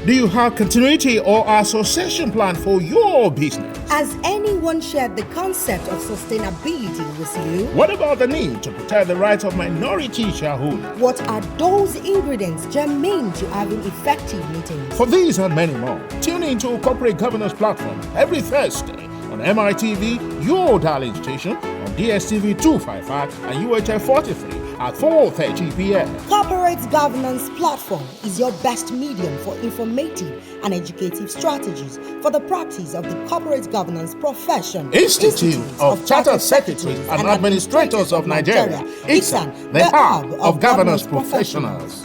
Do you have continuity or association plan for your business? Has anyone shared the concept of sustainability with you? What about the need to protect the rights of minority shareholders? What are those ingredients germane to having effective meetings? For these and many more, tune into Corporate Governance Platform every Thursday on MITV, your darling station, on DSTV 255 and UHF 43 at 4:30 p.m. Corporate Governance Platform is your best medium for informative and educative strategies for the practice of the corporate governance profession. Institute of Chartered Secretaries and Administrators of Nigeria, ICSAN, the hub of governance professionals.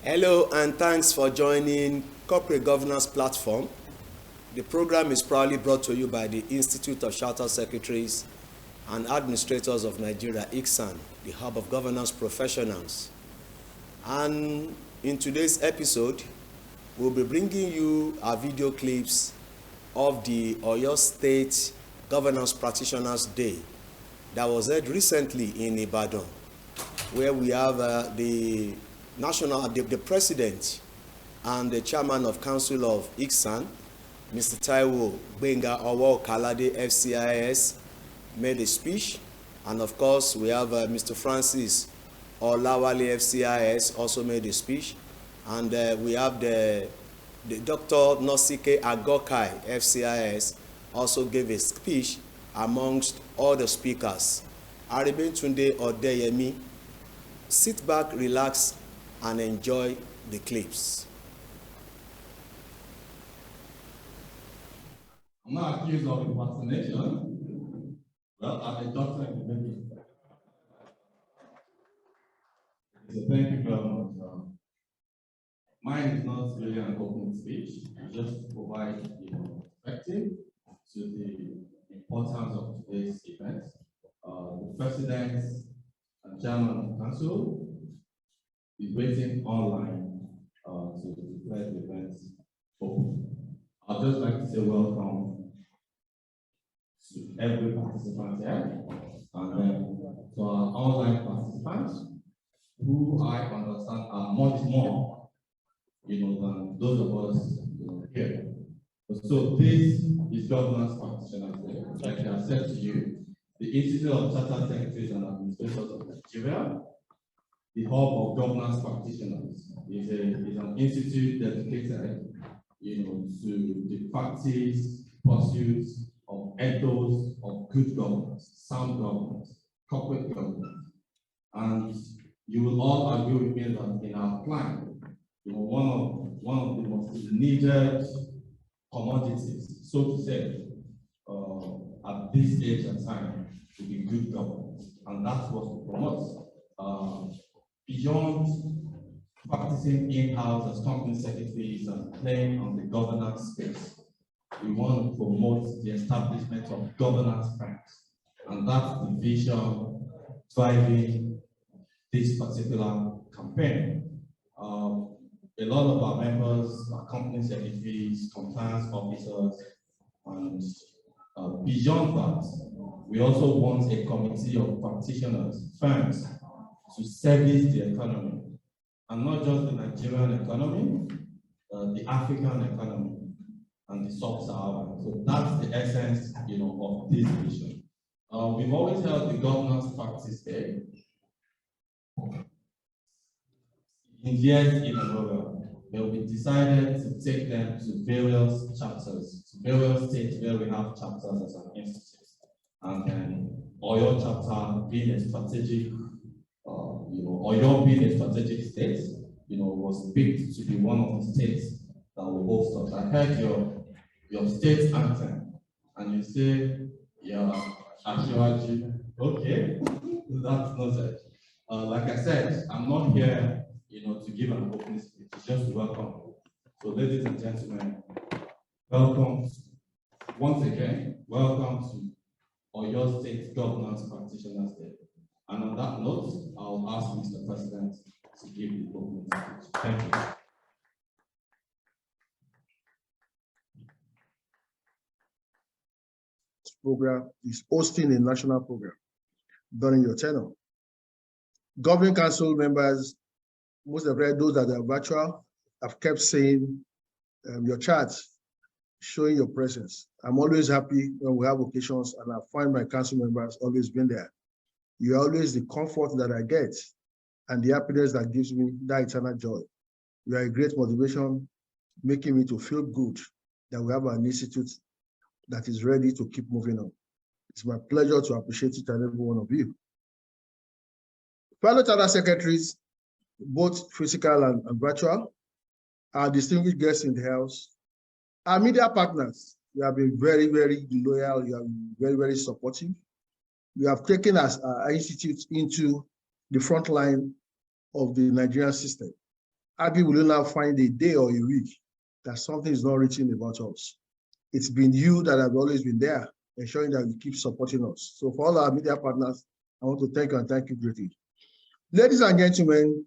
Hello and thanks for joining Corporate Governance Platform. The program is proudly brought to you by the Institute of Chartered Secretaries and Administrators of Nigeria, ICSAN, the hub of governance professionals. And in today's episode, we'll be bringing you our video clips of the Oyo State Governance Practitioners Day that was held recently in Ibadan, where we have the president and the chairman of council of ICSAN, Mr. Taiwo Benga Owo Kalade FCIS, made a speech, and of course we have Mr. Francis Olawale FCIS also made a speech, and we have the Dr. Nosike Agokai FCIS also gave a speech amongst all the speakers. Aribentunde Odeyemi, sit back, relax, and enjoy the clips. I'm not accused of impersonation. Well, I'm a doctor in the making. So thank you very much. Mine is not really an open speech. I just provide perspective to the importance of today's event. The president and chairman of council is waiting online to declare the event open. I'd just like to say welcome to every participant here, and then to our online participants, who I understand are much more, than those of us here. So this is Governance Practitioners Day. Like I have said to you, the Institute of Chartered Secretaries and Administrators of Nigeria, the hub of governance practitioners, is an institute dedicated, to the practice, pursuits of ethos of good governance, sound governance, corporate governance. And you will all agree with me that in our plan, one of the most needed commodities, so to say, at this stage and time, to be good governance, and that's what we promote. Beyond practicing in-house as company secretaries and playing on the governance space, we want to promote the establishment of governance firms, and that's the vision driving this particular campaign. A lot of our members are company secretaries, compliance officers, and beyond that, we also want a committee of practitioners, firms, to service the economy, and not just the Nigerian economy, the African economy, and the sub-Saharan. So that's the essence, of this vision. We've always held the governance practice day. In years in a row, we decided to take them to various chapters, to various states where we have chapters as an institute, and then Oyo chapter being a strategic. Oyo being a strategic state, was picked to be one of the states that will host us. I heard your state anthem, and you say, yeah, Ashiwaji. Okay, that's noted. Like I said, I'm not here, to give an opening speech, just to welcome. So, ladies and gentlemen, welcome once again. Welcome to Oyo State Governance Practitioners Day. And on that note, I'll ask Mr. President to give the opening speech. Thank you. program, is hosting a national program during your tenure. Governing council members, most of those that are virtual, have kept saying your charts showing your presence. I'm always happy when we have occasions, and I find my council members always been there. You're always the comfort that I get and the happiness that gives me that eternal joy. You are a great motivation, making me to feel good that we have an institute that is ready to keep moving on. It's my pleasure to appreciate each and every one of you. Fellow charter secretaries, both physical and virtual, our distinguished guests in the house, our media partners, you have been very, very loyal, you have been very, very supportive. You have taken us, our institute, into the front line of the Nigerian system. Hardly will you now find a day or a week that something is not written about us. It's been you that have always been there, ensuring that you keep supporting us. So for all our media partners, I want to thank you and thank you greatly. Ladies and gentlemen,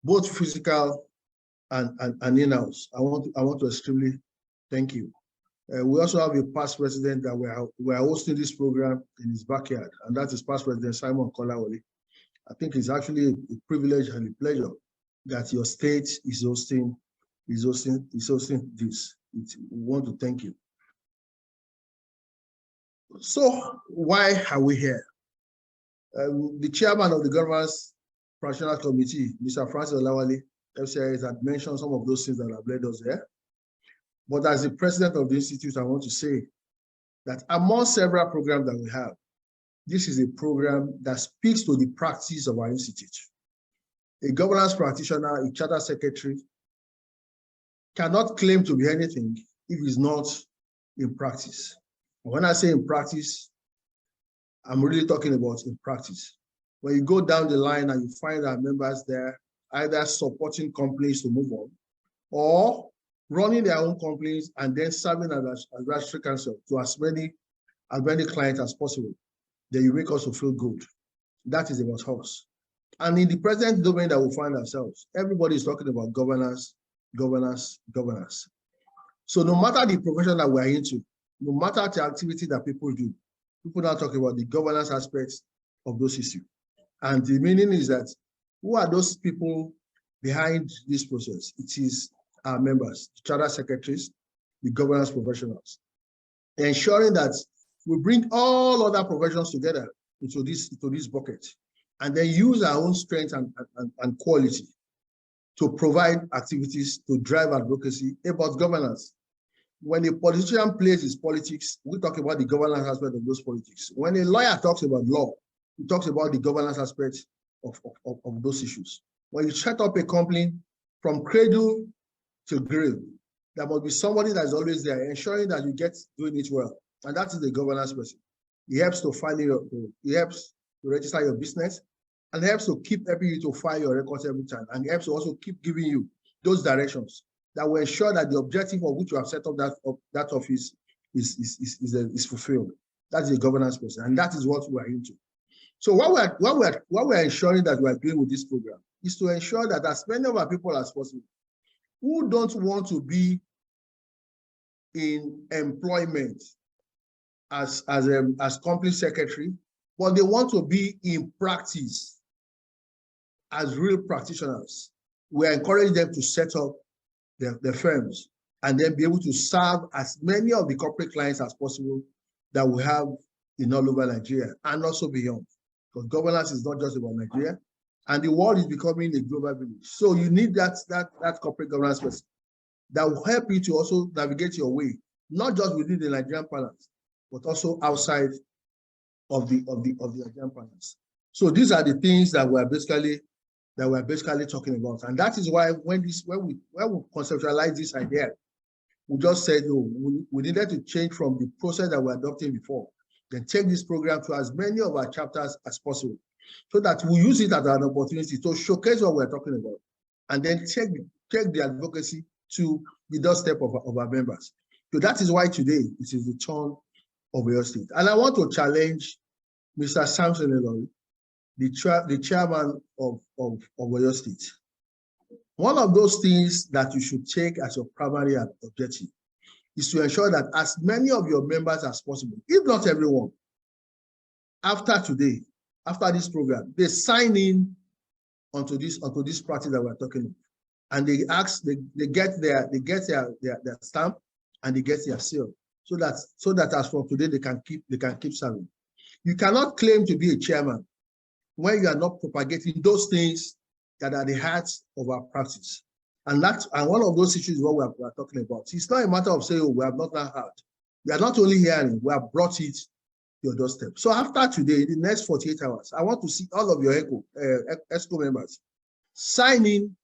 both physical and in-house, I want to extremely thank you. We also have a past president that we are hosting this program in his backyard, and that is past President Simon Kolawole. I think it's actually a privilege and a pleasure that your state is hosting this. We want to thank you. So why are we here? The chairman of the Governance Fractional Committee, Mr. Francis Olawale, FCIS, had mentioned some of those things that have led us there. But as the president of the institute, I want to say that among several programs that we have, this is a program that speaks to the practice of our institute. A governance practitioner, a charter secretary, cannot claim to be anything if it's not in practice. And when I say in practice, I'm really talking about in practice. When you go down the line and you find our members there, either supporting companies to move on, or running their own companies and then serving as advisory council to as many clients as possible, then you make us feel good. That is about us. And in the present domain that we find ourselves, everybody is talking about governance, governance, governance. So no matter the profession that we're into, no matter the activity that people do, people now talk about the governance aspects of those issues. And the meaning is that, who are those people behind this process? It is our members, the charter secretaries, the governance professionals, ensuring that we bring all other professions together into this bucket, and then use our own strength and quality to provide activities to drive advocacy about governance. When a politician plays his politics, we talk about the governance aspect of those politics. When a lawyer talks about law, he talks about the governance aspect of those issues. When you set up a company from cradle to grave, there must be somebody that is always there, ensuring that you get doing it well. And that is the governance person. He helps to file he helps to register your business, and helps to keep helping you to file your records every time, and helps to also keep giving you those directions that will ensure that the objective of which you have set up that office is fulfilled. That's the governance person, and that is what we are into. So what we're ensuring that we are doing with this program is to ensure that as many of our people as possible who don't want to be in employment as company secretary, but they want to be in practice as real practitioners, we encourage them to set up their firms and then be able to serve as many of the corporate clients as possible that we have in all over Nigeria and also beyond. Because governance is not just about Nigeria, and the world is becoming a global village. So you need that corporate governance person that will help you to also navigate your way, not just within the Nigerian parlance, but also outside of the Nigerian parlance. So these are the things that we're basically talking about, and that is why when we conceptualize this idea, we just said, oh, we needed to change from the process that we're adopting before, then take this program to as many of our chapters as possible, so that we use it as an opportunity to showcase what we're talking about, and then take the advocacy to the doorstep of our members. So that is why today it is the turn of Oyo State. And I want to challenge Mr. Samson Elori, the chairman of Oyo State. One of those things that you should take as your primary objective is to ensure that as many of your members as possible, if not everyone, after today, after this program, they sign in onto this practice that we're talking about. And they get their stamp and they get their seal. So that as from today they can keep serving. You cannot claim to be a chairman when you are not propagating those things that are the heart of our practice. And one of those issues is what we are talking about. It's not a matter of saying, oh, we have not heard. We are not only hearing, we have brought it to your doorstep. So after today, in the next 48 hours, I want to see all of your ESCO members sign in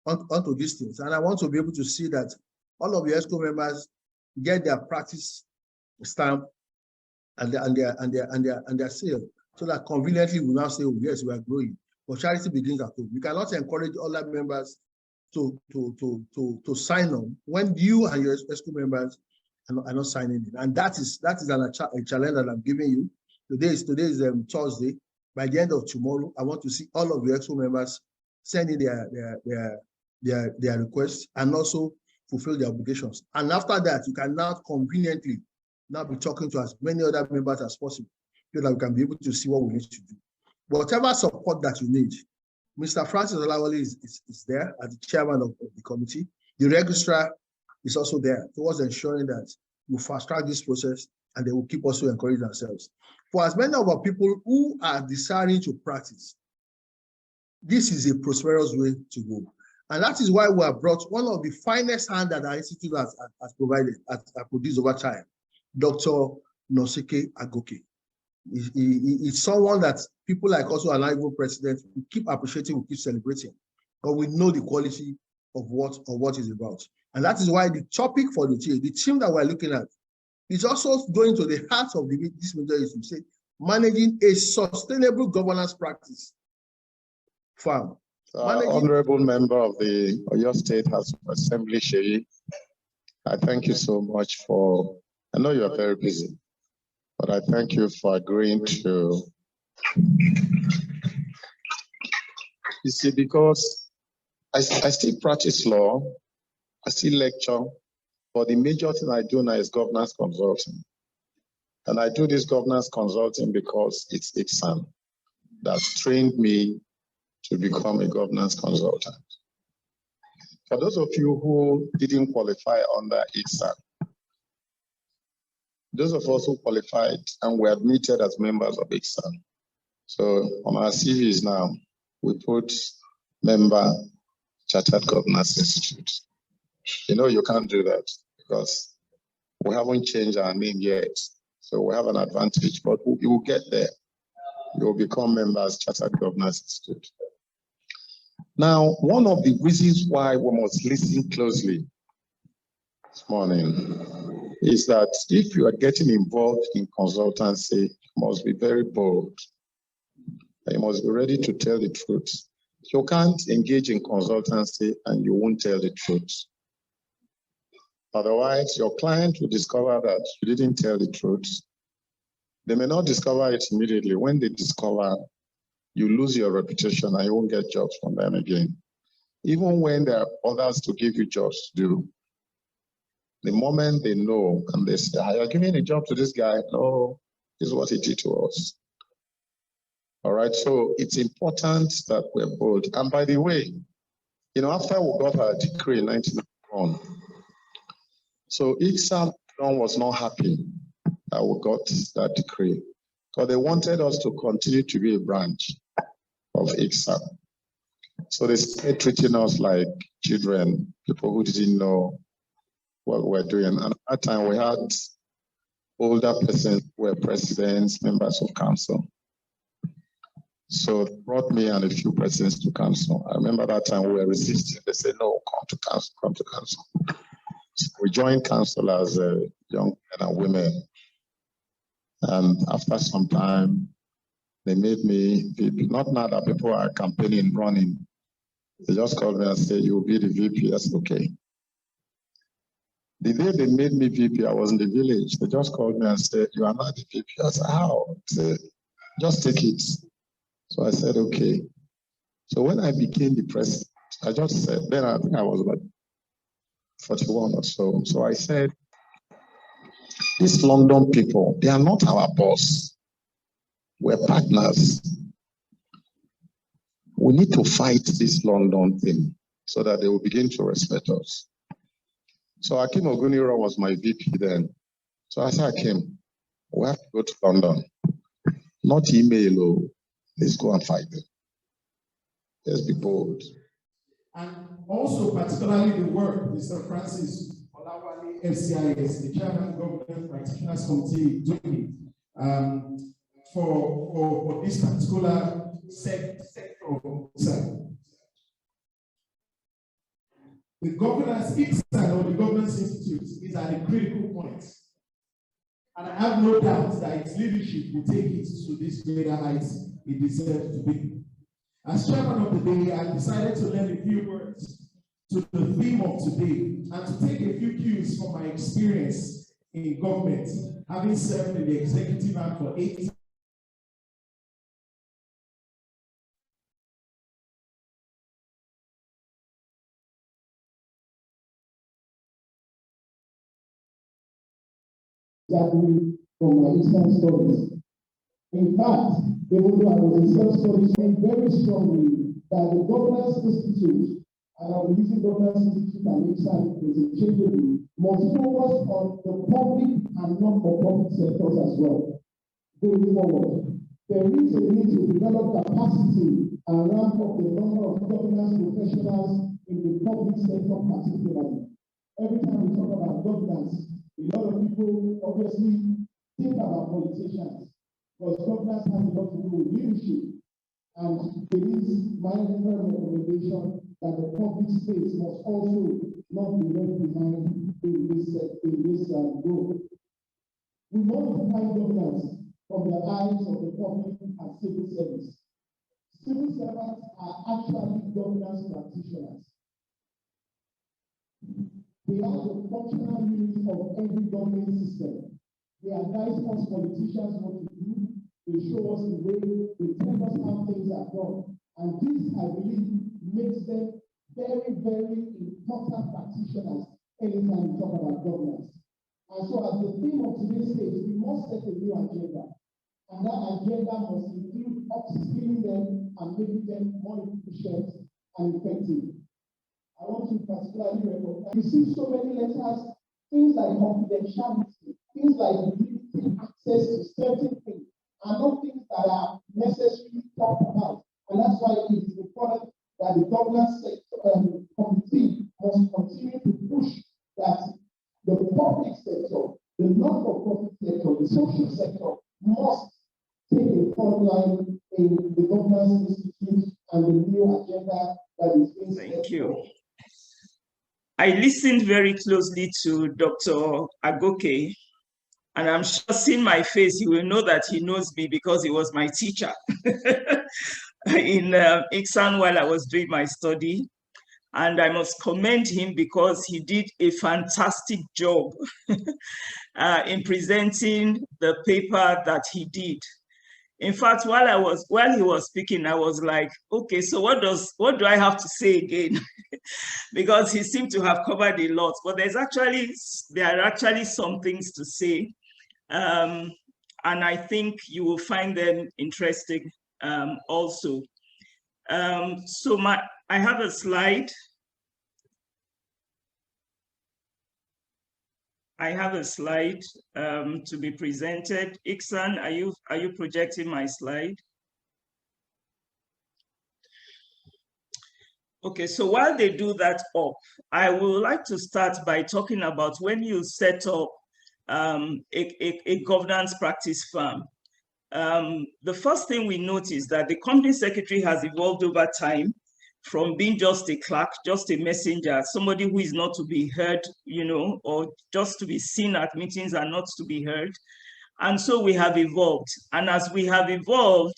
onto these things. And I want to be able to see that all of your ESCO members get their practice stamp and their seal, so that conveniently we now say, oh, yes, we are growing. But charity begins at home. You cannot encourage other members to sign on when you and your ESCO members are not signing in. And that is a challenge that I'm giving you. Today is Thursday. By the end of tomorrow, I want to see all of your ESCO members send in their requests and also fulfill their obligations. And after that, you can now conveniently now be talking to as many other members as possible, so that we can be able to see what we need to do. Whatever support that you need, Mr. Francis Olawale is there as the chairman of the committee. The registrar is also there towards ensuring that we fast track this process, and they will keep us to encourage themselves. For as many of our people who are desiring to practice, this is a prosperous way to go. And that is why we have brought one of the finest hands that our institute has produced over time, Dr. Nosike Agoke. It's someone that people like us who are not even president, we keep appreciating, we keep celebrating, but we know the quality of what is about. And that is why the topic for the team that we're looking at, is also going to the heart of this major issue, say, managing a sustainable governance practice. Farm. Honorable member of the Oyo State House of Assembly, Sheyi, I thank you so much for, I know you are very busy, but I thank you for agreeing to, you see, because I still practice law, I still lecture, but the major thing I do now is governance consulting. And I do this governance consulting because it's ICSAN that trained me to become a governance consultant. For those of you who didn't qualify under ICSAN, those of us who qualified and were admitted as members of ICSAN. So on our CVs now, we put member Chartered Governance Institute. You know, you can't do that because we haven't changed our name yet. So we have an advantage, but you will get there. You will become members Chartered Governance Institute. Now, one of the reasons why we must listen closely this morning is that if you are getting involved in consultancy, you must be very bold. You must be ready to tell the truth. You can't engage in consultancy and you won't tell the truth. Otherwise, your client will discover that you didn't tell the truth. They may not discover it immediately. When they discover, you lose your reputation and you won't get jobs from them again. Even when there are others to give you jobs to do, the moment they know and they say, "You're giving a job to this guy," no, this is what he did to us. All right, so it's important that we're bold. And by the way, you know, after we got our decree in 1991, so ICSAN was not happy that we got that decree, because they wanted us to continue to be a branch of ICSAN. So they started treating us like children, people who didn't know what we're doing. And at that time, we had older persons who were presidents, members of council. So they brought me and a few presidents to council. I remember that time we were resisting. They said, "No, come to council, come to council." So we joined council as young men and women. And after some time, they made me VP. Not now that people are campaigning, running. They just called me and said, "You'll be the VP." I said, "Okay." The day they made me VP, I was in the village. They just called me and said, "You are not the VP." I said, "How?" They said, "Just take it." So I said, "Okay." So when I became the president, I just said, then I think I was about 41 or so. So I said, These London people, they are not our boss. We're partners. We need to fight this London thing so that they will begin to respect us. So Akim Oguniro was my VP then. So I said, Akim, we have to go to London. Not email, oh, let's go and fight them. Let's be bold. And also, particularly the work Mr. Francis Olawale, FCIS, the Chairman Government Practitioners Committee, doing for this particular sector. The governance ICSAN or the governance institute is at a critical point. And I have no doubt that its leadership will take it to this greater heights it deserves to be. As chairman of the day, I decided to lend a few words to the theme of today and to take a few cues from my experience in government, having served in the executive arm for 8 years. From my Eastern studies. In fact, even though I was in self-studies, very strongly that the Governance Institute, and I'm using Governance Institute and ICSAN interchangeably, must focus on the public and not-for-profit sectors as well. Going forward, there is a need to develop capacity and ramp up the number of governance professionals in the public sector particularly. Every time we talk about governance, a lot of people obviously think about politicians, because governance has a lot to do with leadership. And there is my recommendation that the public space must also not be left behind in this goal. We want to find governance from the eyes of the public and civil service. Civil servants are actually governance practitioners. They are the functional unit of every government system. They advise us politicians what to do. They show us the way. They tell us how things are done. And this, I believe, makes them very, very important practitioners anytime we talk about governance. And so, as the theme of today's stage, we must set a new agenda. And that agenda must include upskilling them and making them more efficient and effective. I want to particularly recognize, we see so many letters, things like confidentiality, things like limited access to certain things, are not things that are necessarily talked about. And that's why it is important that the governance committee must continue to push that the public sector, the not-for-profit sector, the social sector must take a front line in the governance institute and the new agenda that is being set. Thank you. I listened very closely to Dr. Agoke, and I'm sure seeing my face, he will know that he knows me because he was my teacher in ICSAN while I was doing my study. And I must commend him because he did a fantastic job in presenting the paper that he did. In fact, while he was speaking, I was like, okay, so what do I have to say again? Because he seemed to have covered a lot, but there are actually some things to say. And I think you will find them interesting also. So I have a slide. I have a slide to be presented. ICSAN, are you projecting my slide? Okay, so while they do that up, I would like to start by talking about when you set up a governance practice firm. The first thing we notice that the company secretary has evolved over time from being just a clerk, just a messenger, somebody who is not to be heard, or just to be seen at meetings and not to be heard. And so we have evolved. And as we have evolved,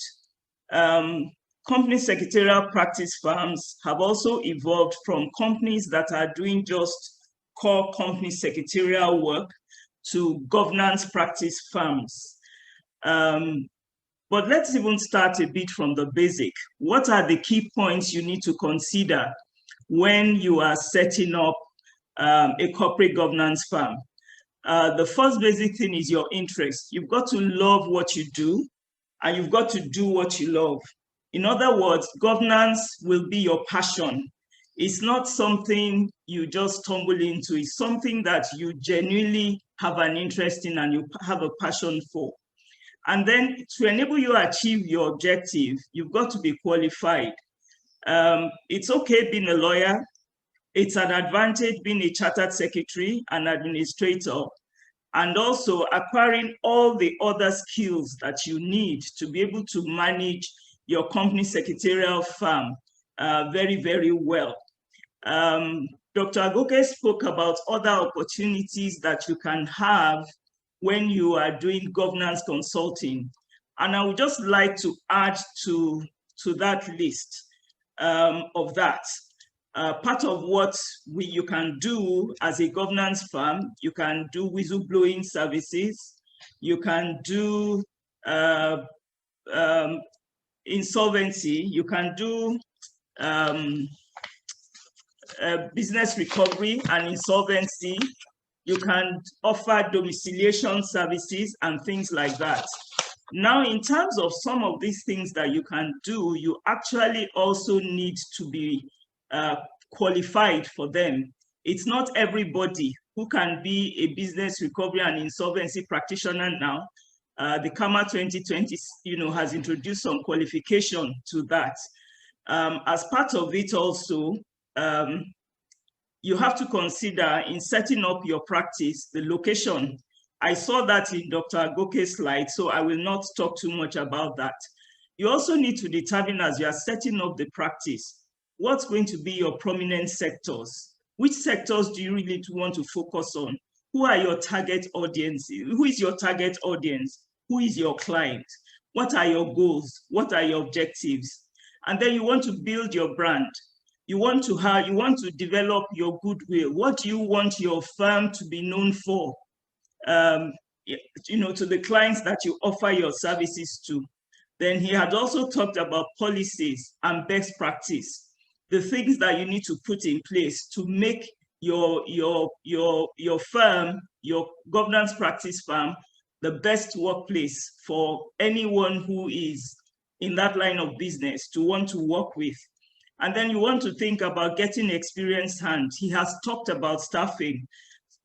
company secretarial practice firms have also evolved from companies that are doing just core company secretarial work to governance practice firms. But let's even start a bit from the basic. What are the key points you need to consider when you are setting up a corporate governance firm? The first basic thing is your interest. You've got to love what you do, and you've got to do what you love. In other words, governance will be your passion. It's not something you just stumble into. It's something that you genuinely have an interest in and you have a passion for. And then to enable you to achieve your objective, you've got to be qualified. It's okay being a lawyer. It's an advantage being a chartered secretary and administrator, and also acquiring all the other skills that you need to be able to manage your company secretarial firm very, very well. Dr. Agoke spoke about other opportunities that you can have when you are doing governance consulting. And I would just like to add to that list of that. Part of what you can do as a governance firm, you can do whistleblowing services, you can do insolvency, you can do business recovery and insolvency, you can offer domiciliation services and things like that. Now, in terms of some of these things that you can do, you actually also need to be qualified for them. It's not everybody who can be a business recovery and insolvency practitioner now. The CAMA 2020 has introduced some qualification to that. As part of it also, you have to consider in setting up your practice, the location. I saw that in Dr. Agoke's slide, so I will not talk too much about that. You also need to determine as you are setting up the practice, what's going to be your prominent sectors? Which sectors do you really want to focus on? Who are your target audience? Who is your target audience? Who is your client? What are your goals? What are your objectives? And then you want to build your brand. You want to develop your goodwill. What do you want your firm to be known for? To the clients that you offer your services to. Then he had also talked about policies and best practice, the things that you need to put in place to make your firm, your governance practice firm, the best workplace for anyone who is in that line of business to want to work with. And then you want to think about getting experienced hands. He has talked about staffing,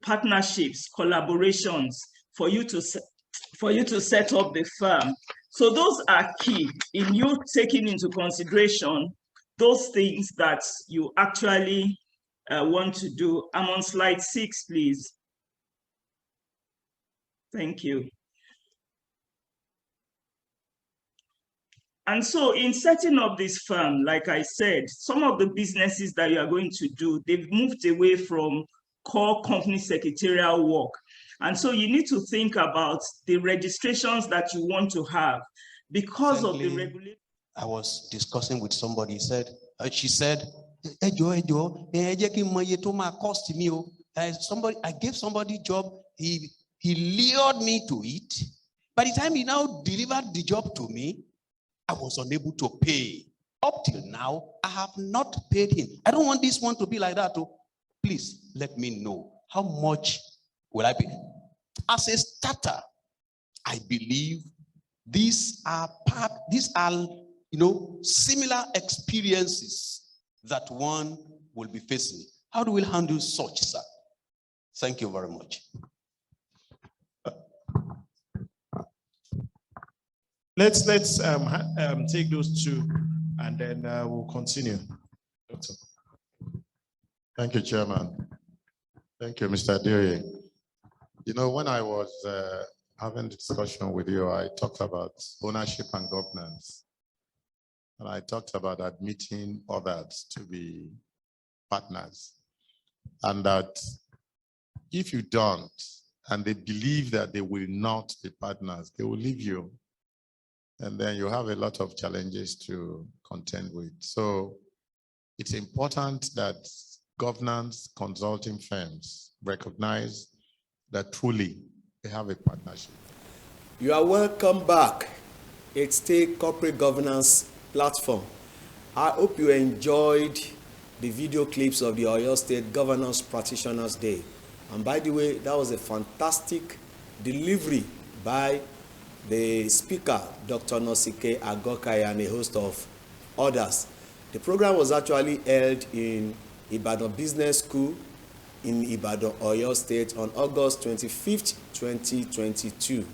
partnerships, collaborations for you to set up the firm. So those are key in you taking into consideration those things that you actually want to do. I'm on slide 6, please. Thank you. And so in setting up this firm, like I said, some of the businesses that you are going to do, they've moved away from core company secretarial work. And so you need to think about the registrations that you want to have because of the regulation. I was discussing with somebody, she said, I gave somebody job, he lured me to it. By the time he now delivered the job to me, I was unable to pay. Up till now, I have not paid him. I don't want this one to be like that. Please let me know how much will I pay. As a starter, I believe these are similar experiences that one will be facing. How do we handle such, sir? Thank you very much. Let's take those two, and then we'll continue. Doctor. Thank you, Chairman. Thank you, Mr. Adeoye. When I was having a discussion with you, I talked about ownership and governance. And I talked about admitting others to be partners. And that if you don't, and they believe that they will not be partners, they will leave you. And then you have a lot of challenges to contend with. So it's important that governance consulting firms recognize that truly they have a partnership. You are welcome back. It's the Corporate Governance Platform. I hope you enjoyed the video clips of the Oyo State Governance Practitioners Day. And by the way, that was a fantastic delivery by the speaker, Dr. Nosike Agokai, and a host of others. The program was actually held in Ibadan Business School in Ibadan, Oyo State on August 25th, 2022.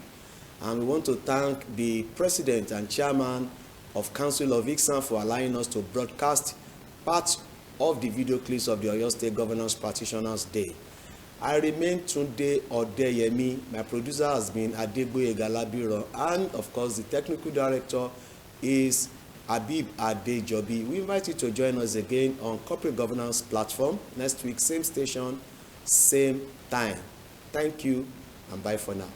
And we want to thank the President and Chairman of Council of ICSAN for allowing us to broadcast part of the video clips of the Oyo State Governance Practitioners Day. I remain Tunde Odeyemi. My producer has been Adegboye Galabiro, and of course the technical director is Habib Adejobi. We invite you to join us again on Corporate Governance Platform next week, same station, same time. Thank you and bye for now.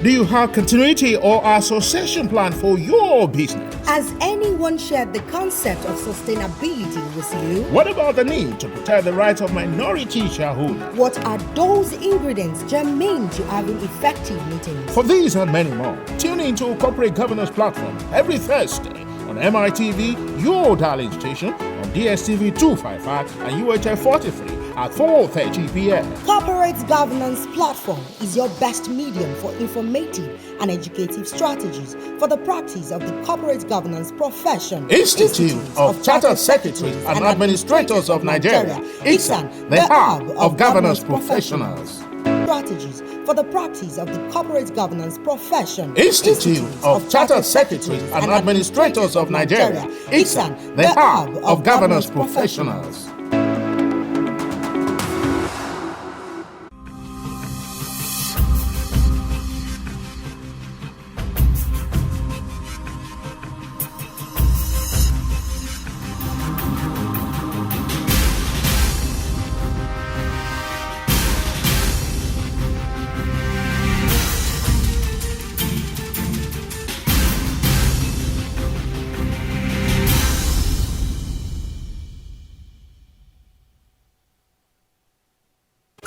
Do you have continuity or association plan for your business? Has anyone shared the concept of sustainability with you? What about the need to protect the rights of minority shareholders? What are those ingredients germane to having effective meetings? For these and many more, tune into Corporate Governance Platform every Thursday on MITV, your darling station, on DSTV 255 and UHF 43 at 4:30 p.m. Corporate Governance Platform is your best medium for informative and educative strategies for the practice of the corporate governance profession. Institute of Chartered Secretaries and Administrators of Nigeria, ICSAN, the hub of governance professionals. Strategies for the practice of the corporate governance profession. Institute of Chartered Secretaries and Administrators of Nigeria, ICSAN, the hub of governance professionals.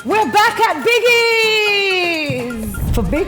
We're back at Biggie's for Big